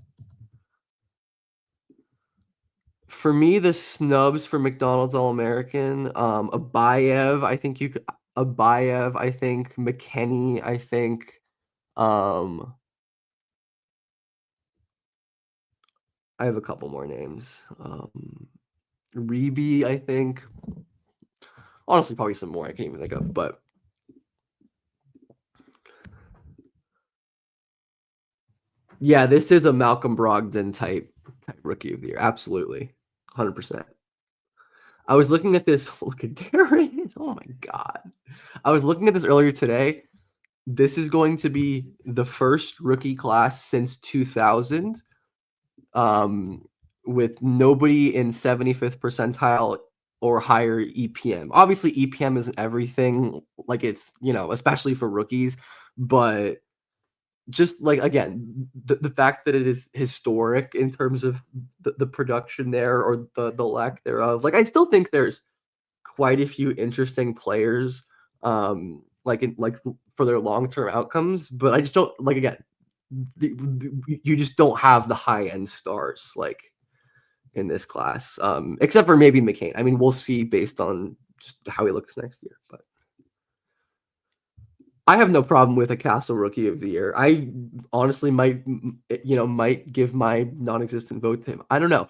For me, the snubs for McDonald's All American, Abayev, I think you could Abayev, I think McKenney, I think um I have a couple more names. Reby, I think. Honestly, probably some more I can't even think of, but Yeah, this is a Malcolm Brogdon type rookie of the year. Absolutely. 100%. I was looking at this. Look at Darren. Oh my God. I was looking at this earlier today. This is going to be the first rookie class since 2000, um, with nobody in 75th percentile or higher EPM. Obviously, EPM isn't everything, like it's, especially for rookies, but just like again, the fact that it is historic in terms of the production there or the lack thereof. Like I still think there's quite a few interesting players, like for their long term outcomes. But I just don't like again. You just don't have the high end stars like in this class, except for maybe McCain. I mean, we'll see based on just how he looks next year. But I have no problem with a Castle Rookie of the Year. I honestly might give my non-existent vote to him. I don't know.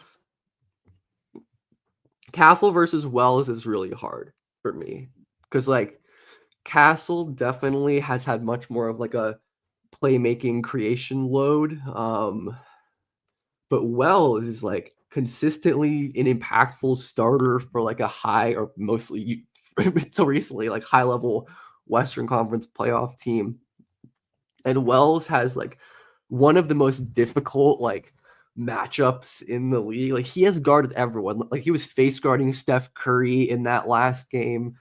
Castle versus Wells is really hard for me because like Castle definitely has had much more of like a playmaking creation load. But Wells is like consistently an impactful starter for like a high or mostly until recently like high level Western Conference playoff team. And Wells has like one of the most difficult like matchups in the league. Like he has guarded everyone. Like he was face guarding Steph Curry in that last game.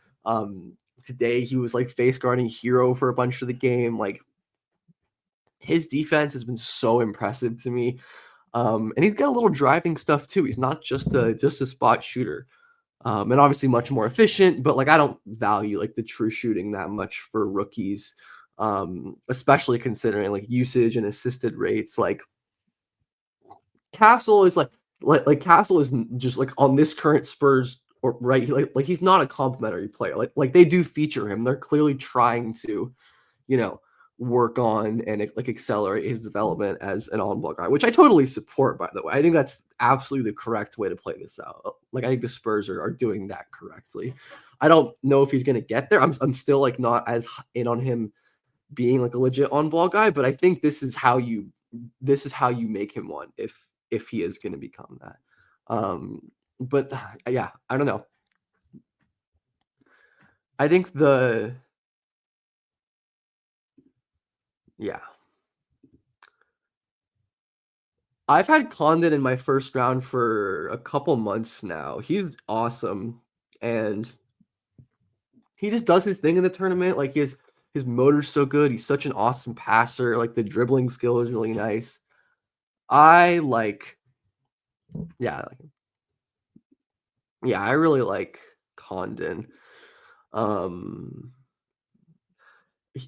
Today he was like face guarding Hero for a bunch of the game. Like his defense has been so impressive to me. And he's got a little driving stuff too. He's not just a spot shooter. And obviously much more efficient, but like I don't value like the true shooting that much for rookies, especially considering like usage and assisted rates. Like Castle is like Castle is just like on this current Spurs or right like he's not a complimentary player. Like they do feature him. They're clearly trying to you know, work on and like accelerate his development as an on-ball guy, which I totally support, by the way. I think that's absolutely the correct way to play this out. Like I think the Spurs are doing that correctly. I don't know if he's going to get there. I'm still like not as in on him being like a legit on-ball guy, but I think this is how you make him one if he is going to become that. But yeah, I don't know. I think the yeah. I've had Condon in my first round for a couple months now. He's awesome, and he just does his thing in the tournament. Like his motor's so good. He's such an awesome passer. Like the dribbling skill is really nice. I like, yeah, yeah, I really like Condon. Um,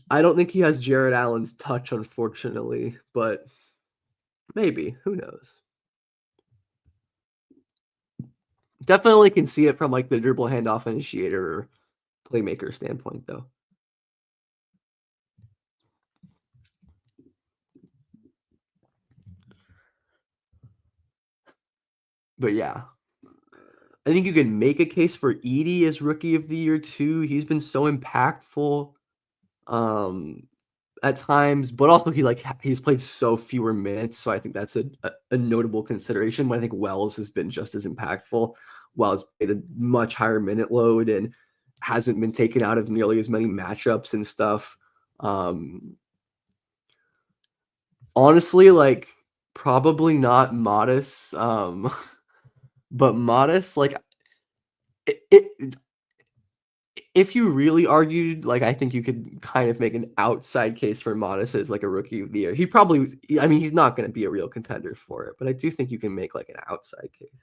I don't think he has Jared Allen's touch, unfortunately, but maybe. Who knows? Definitely can see it from like the dribble handoff initiator playmaker standpoint, though. But yeah, I think you can make a case for Edie as rookie of the year too. He's been so impactful um at times, but also he's played so fewer minutes, so I think that's a notable consideration. But I think Wells has been just as impactful. Wells played a much higher minute load and hasn't been taken out of nearly as many matchups and stuff. Honestly, like probably not Modest, but Modest, like it if you really argued, like I think you could kind of make an outside case for Modest as like a rookie of the year. He probably, I mean, he's not going to be a real contender for it, but I do think you can make like an outside case.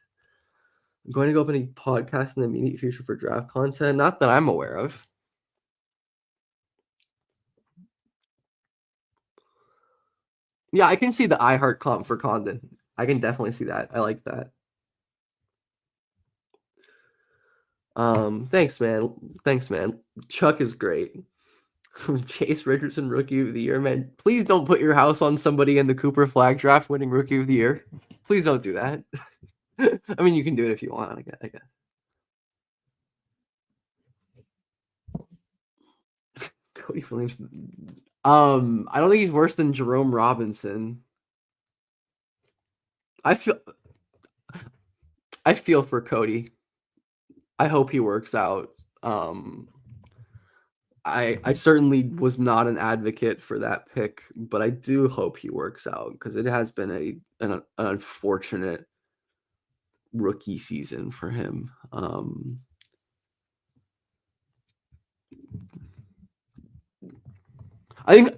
I'm going to go open a podcast in the immediate future for draft content, not that I'm aware of. Yeah, I can see the iHeart comp for Condon. I can definitely see that. I like that. Thanks, man. Thanks, man. Chuck is great. Chase Richardson, rookie of the year, man. Please don't put your house on somebody in the Cooper Flag draft winning rookie of the year. Please don't do that. I mean, you can do it if you want, I guess. Cody Williams. I don't think he's worse than Jerome Robinson. I feel I feel for Cody. I hope he works out. Um, I certainly was not an advocate for that pick, but I do hope he works out because it has been an unfortunate rookie season for him. I think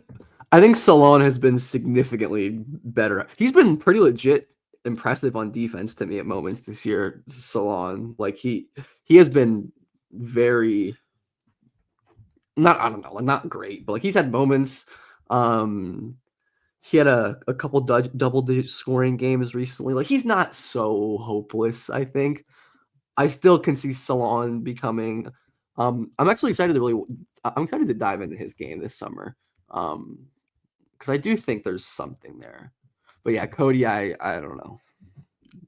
I think Salon has been significantly better. He's been pretty legit impressive on defense to me at moments this year. Salon, like he has been very not I don't know, like not great, but like he's had moments. Um, he had a couple double digit scoring games recently. Like he's not so hopeless. I think I still can see Salon becoming. I'm actually excited to really. I'm excited to dive into his game this summer. Because I do think there's something there. But yeah, Cody, I don't know.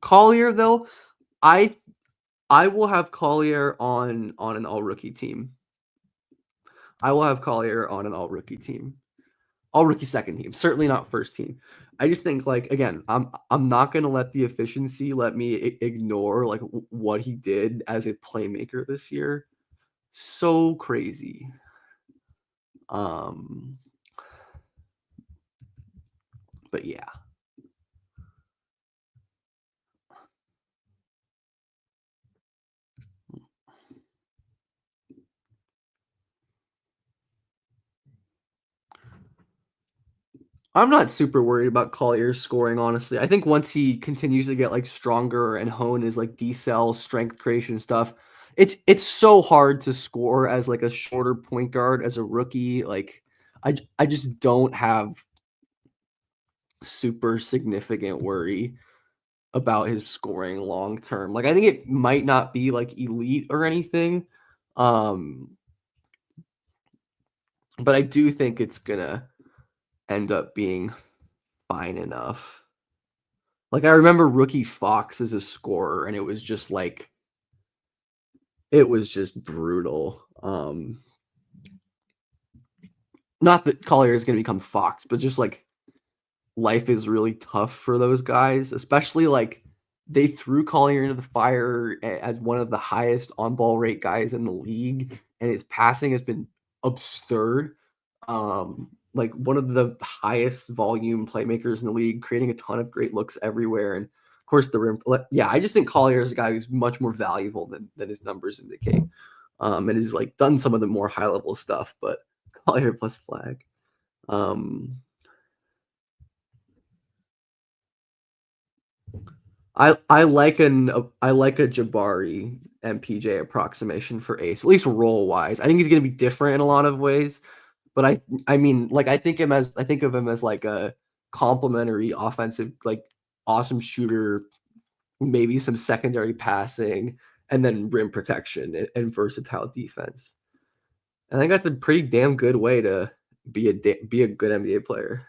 Collier though, I I will have Collier on an all rookie team. I will have Collier on an all rookie team. All rookie second team. Certainly not first team. I just think like again, I'm not gonna let the efficiency let me ignore like what he did as a playmaker this year. So crazy. Um, but yeah. I'm not super worried about Collier's scoring, honestly. I think once he continues to get like stronger and hone his like decel strength creation stuff, it's so hard to score as like a shorter point guard as a rookie. Like I just don't have super significant worry about his scoring long term. Like I think it might not be like elite or anything. Um, but I do think it's gonna end up being fine enough. Like I remember rookie Fox as a scorer, and it was just brutal. Not that Collier is going to become Fox, but just like life is really tough for those guys, especially like they threw Collier into the fire as one of the highest on ball rate guys in the league, and his passing has been absurd. Like one of the highest volume playmakers in the league, creating a ton of great looks everywhere. And of course, the rim. Yeah, I just think Collier is a guy who's much more valuable than his numbers indicate. And he's like done some of the more high level stuff, but Collier plus flag. Um, I like a Jabari MPJ approximation for Ace, at least role wise. I think he's going to be different in a lot of ways, but I mean like I think of him as like a complementary offensive like awesome shooter, maybe some secondary passing, and then rim protection and versatile defense. I think that's a pretty damn good way to be a good NBA player.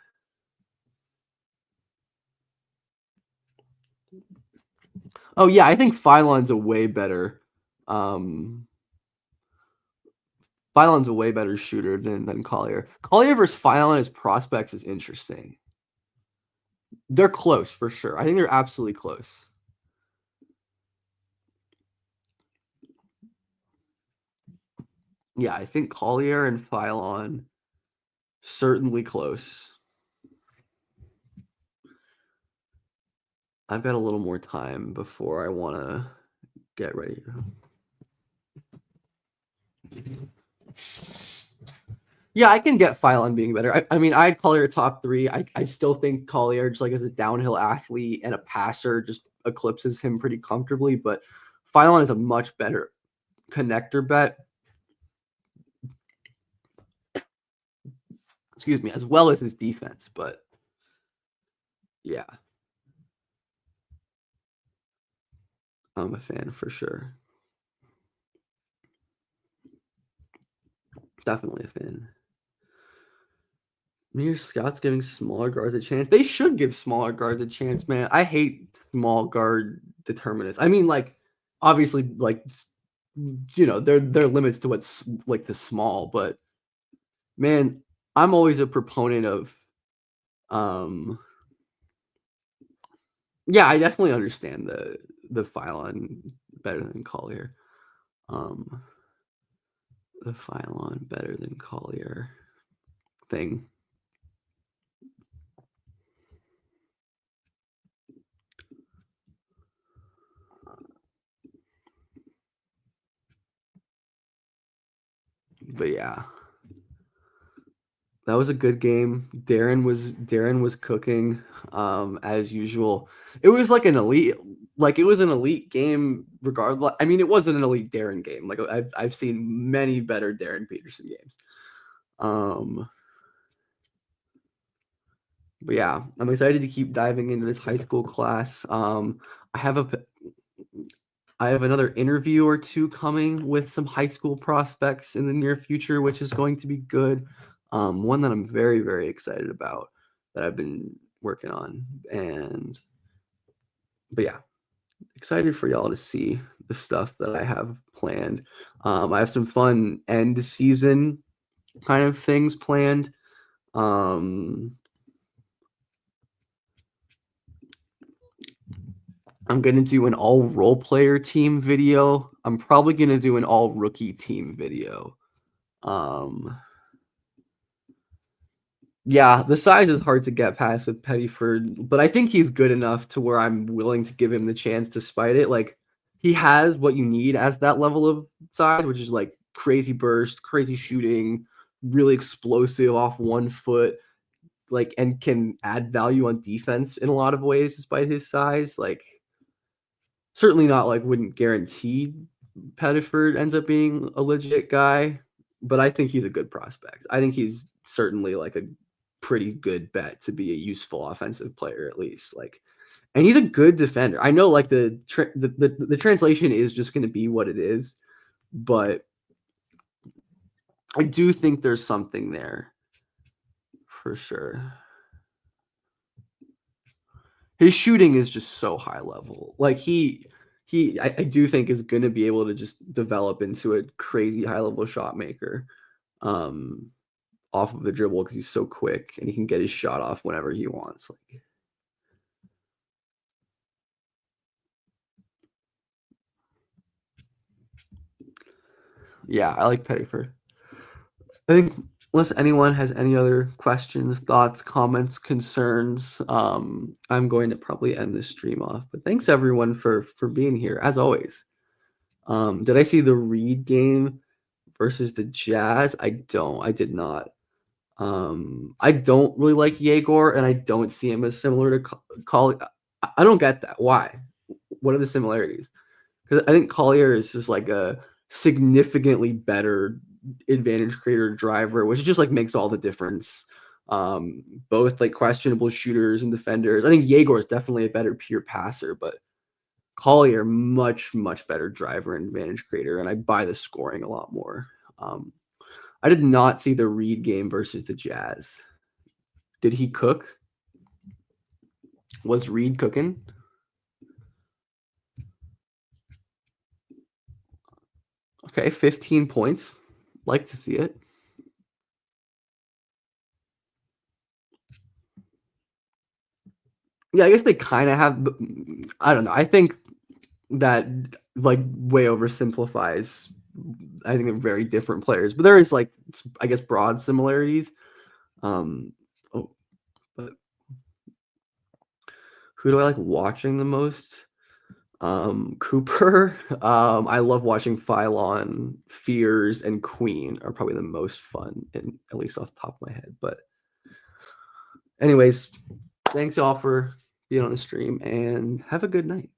Oh yeah, I think Phylon's a way better um Phylon's a way better shooter than Collier. Collier versus Phylon as prospects is interesting. They're close for sure. I think they're absolutely close. Yeah, I think Collier and Phylon certainly close. I've got a little more time before I want to get ready. Yeah, I can get Phylon being better. I mean, I'd Collier top three. I still think Collier, just like as a downhill athlete and a passer, just eclipses him pretty comfortably. But Phylon is a much better connector bet. Excuse me, as well as his defense. But yeah, I'm a fan for sure. Definitely a fan. New Year's Scouts giving smaller guards a chance. They should give smaller guards a chance, man. I hate small guard determinants. I mean, like, obviously, like, there are limits to what's like the small, but man, I'm always a proponent of, um, Yeah, I definitely understand the Phylon better than Collier. Um, the Phylon better than Collier thing. But yeah, that was a good game. Darren was cooking, as usual. It was it was an elite game regardless. I mean, it wasn't an elite Darren game. Like I've seen many better Darren Peterson games. Um, but yeah, I'm excited to keep diving into this high school class. I have a I have another interview or two coming with some high school prospects in the near future, which is going to be good. One that I'm very, very excited about that I've been working on. But yeah, excited for y'all to see the stuff that I have planned. I have some fun end season kind of things planned. Um, I'm going to do an all role player team video. I'm probably going to do an all rookie team video. Um, Yeah, the size is hard to get past with Pettyford, but I think he's good enough to where I'm willing to give him the chance to spite it. Like he has what you need as that level of size, which is like crazy burst, crazy shooting, really explosive off 1 foot, like and can add value on defense in a lot of ways despite his size. Like certainly not like wouldn't guarantee Pettiford ends up being a legit guy, but I think he's a good prospect. I think he's certainly like a pretty good bet to be a useful offensive player at least. Like, and he's a good defender. I know like the translation is just going to be what it is, but I do think there's something there for sure. His shooting is just so high level. Like I do think is going to be able to just develop into a crazy high level shot maker um, off of the dribble because he's so quick and he can get his shot off whenever he wants. Like, yeah, I like Pettyford. I think unless anyone has any other questions, thoughts, comments, concerns, I'm going to probably end this stream off. But thanks everyone for being here as always. Did I see the Reed game versus the Jazz? I don't. I did not. I don't really like Yegor, and I don't see him as similar to Collier. I don't get that. Why? What are the similarities? Because I think Collier is just like a significantly better advantage creator driver, which just like makes all the difference. Both like questionable shooters and defenders. I think Yegor is definitely a better pure passer, but Collier much better driver and advantage creator, and I buy the scoring a lot more. I did not see the Reed game versus the Jazz. Did he cook? Was Reed cooking? Okay, 15 points. Like to see it. Yeah, I guess they kind of have. I don't know. I think that like way oversimplifies. I think they're very different players, but there is like I guess broad similarities. Oh, but who do I like watching the most? Cooper. I love watching Phylon, Fears, and Queen are probably the most fun, in at least off the top of my head. But anyways, thanks all for being on the stream and have a good night.